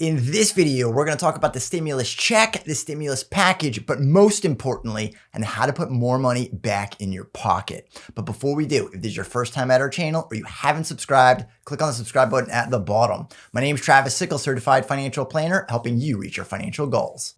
In this video, we're going to talk about the stimulus check, the stimulus package, but most importantly, and how to put more money back in your pocket. But before we do, if this is your first time at our channel or you haven't subscribed, click on the subscribe button at the bottom. My name is Travis Sickle, certified financial planner, helping you reach your financial goals.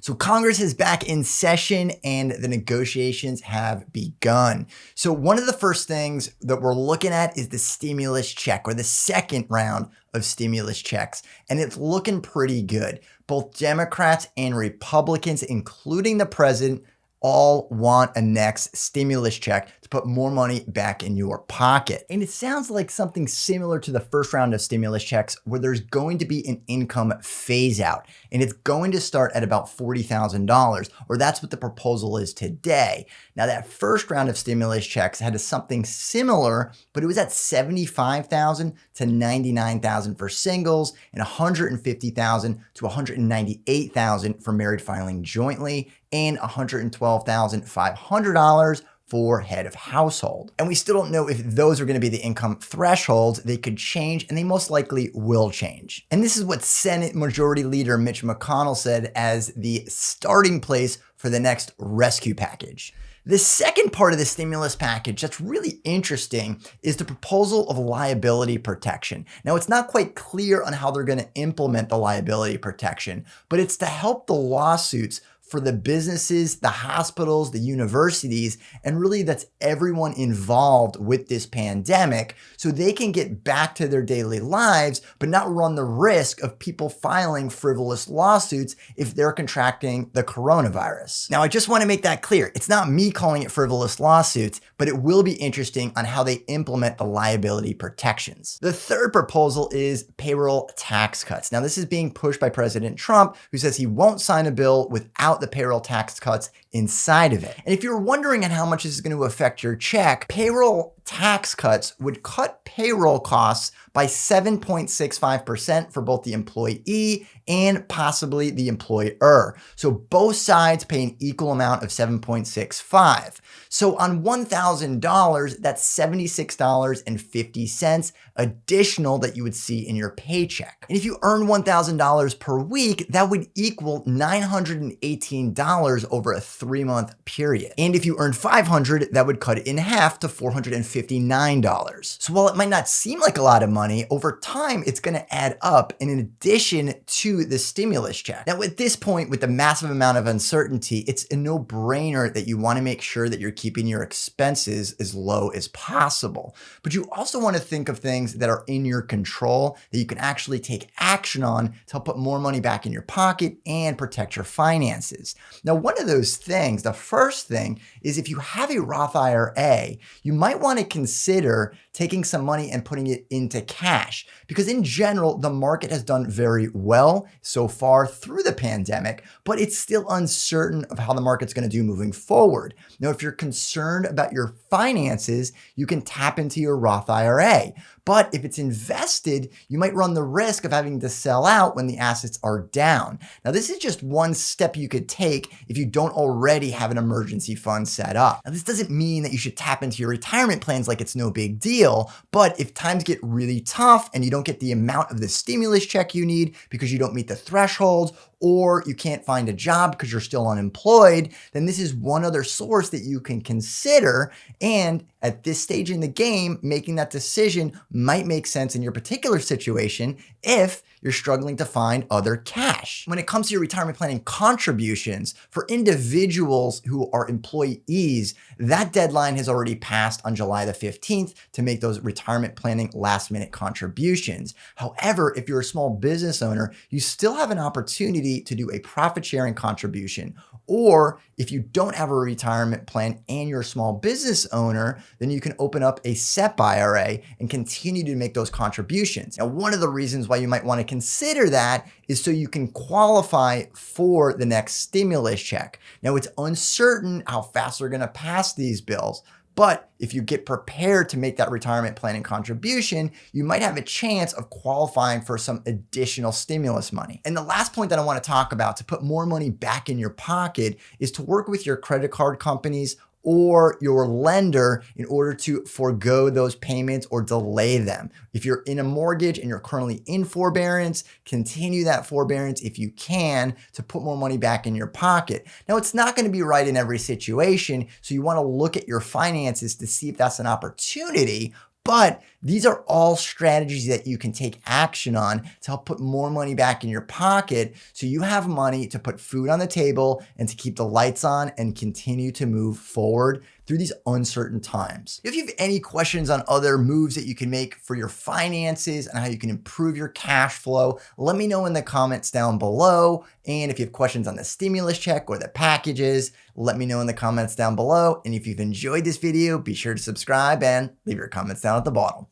So Congress is back in session and the negotiations have begun. So one of the first things that we're looking at is the stimulus check, or the second round of stimulus checks. And it's looking pretty good. Both Democrats and Republicans, including the president, all want a next stimulus check to put more money back in your pocket. And it sounds like something similar to the first round of stimulus checks, where there's going to be an income phase out, and it's going to start at about $40,000, or that's what the proposal is today. Now, that first round of stimulus checks had something similar, but it was at $75,000 to $99,000 for singles and $150,000 to $198,000 for married filing jointly, and $112,500 for head of household. And we still don't know if those are going to be the income thresholds. They could change, and they most likely will change. And this is what Senate Majority Leader Mitch McConnell said as the starting place for the next rescue package. The second part of the stimulus package that's really interesting is the proposal of liability protection. Now, it's not quite clear on how they're going to implement the liability protection, but it's to help the lawsuits for the businesses, the hospitals, the universities, and really that's everyone involved with this pandemic, so they can get back to their daily lives, but not run the risk of people filing frivolous lawsuits if they're contracting the coronavirus. Now, I just want to make that clear. It's not me calling it frivolous lawsuits, but it will be interesting on how they implement the liability protections. The third proposal is payroll tax cuts. Now, this is being pushed by President Trump, who says he won't sign a bill without the payroll tax cuts inside of it. And if you're wondering on how much this is going to affect your check, payroll tax cuts would cut payroll costs by 7.65% for both the employee and possibly the employer. So both sides pay an equal amount of 7.65. So on $1,000, that's $76.50 additional that you would see in your paycheck. And if you earn $1,000 per week, that would equal $918 over a 3-month period. And if you earned $500, that would cut it in half to $459. So while it might not seem like a lot of money, over time, it's going to add up, and in addition to the stimulus check. Now, at this point, with the massive amount of uncertainty, it's a no-brainer that you want to make sure that you're keeping your expenses as low as possible. But you also want to think of things that are in your control that you can actually take action on to help put more money back in your pocket and protect your finances. Now, one of those things, the first thing, is if you have a Roth IRA, you might want to consider taking some money and putting it into cash, because in general, the market has done very well so far through the pandemic, but it's still uncertain of how the market's going to do moving forward. Now, if you're concerned about your finances, you can tap into your Roth IRA. But if it's invested, you might run the risk of having to sell out when the assets are down. Now, this is just one step you could take if you don't already have an emergency fund set up. Now, this doesn't mean that you should tap into your retirement plans like it's no big deal, but if times get really tough and you don't get the amount of the stimulus check you need because you don't meet the thresholds, or you can't find a job because you're still unemployed, then this is one other source that you can consider. And at this stage in the game, making that decision might make sense in your particular situation if you're struggling to find other cash. When it comes to your retirement planning contributions, for individuals who are employees, that deadline has already passed on July the 15th to make those retirement planning last-minute contributions. However, if you're a small business owner, you still have an opportunity to do a profit-sharing contribution. Or if you don't have a retirement plan and you're a small business owner, then you can open up a SEP IRA and continue to make those contributions. Now, one of the reasons why you might want to consider that is so you can qualify for the next stimulus check. Now, it's uncertain how fast they're going to pass these bills, but if you get prepared to make that retirement planning contribution, you might have a chance of qualifying for some additional stimulus money. And the last point that I want to talk about to put more money back in your pocket is to work with your credit card companies or your lender in order to forego those payments or delay them. If you're in a mortgage and you're currently in forbearance, continue that forbearance if you can to put more money back in your pocket. Now, it's not going to be right in every situation, so you want to look at your finances to see if that's an opportunity. But these are all strategies that you can take action on to help put more money back in your pocket so you have money to put food on the table and to keep the lights on and continue to move forward through these uncertain times. If you have any questions on other moves that you can make for your finances and how you can improve your cash flow, let me know in the comments down below. And if you have questions on the stimulus check or the packages, let me know in the comments down below. And if you've enjoyed this video, be sure to subscribe and leave your comments down at the bottom.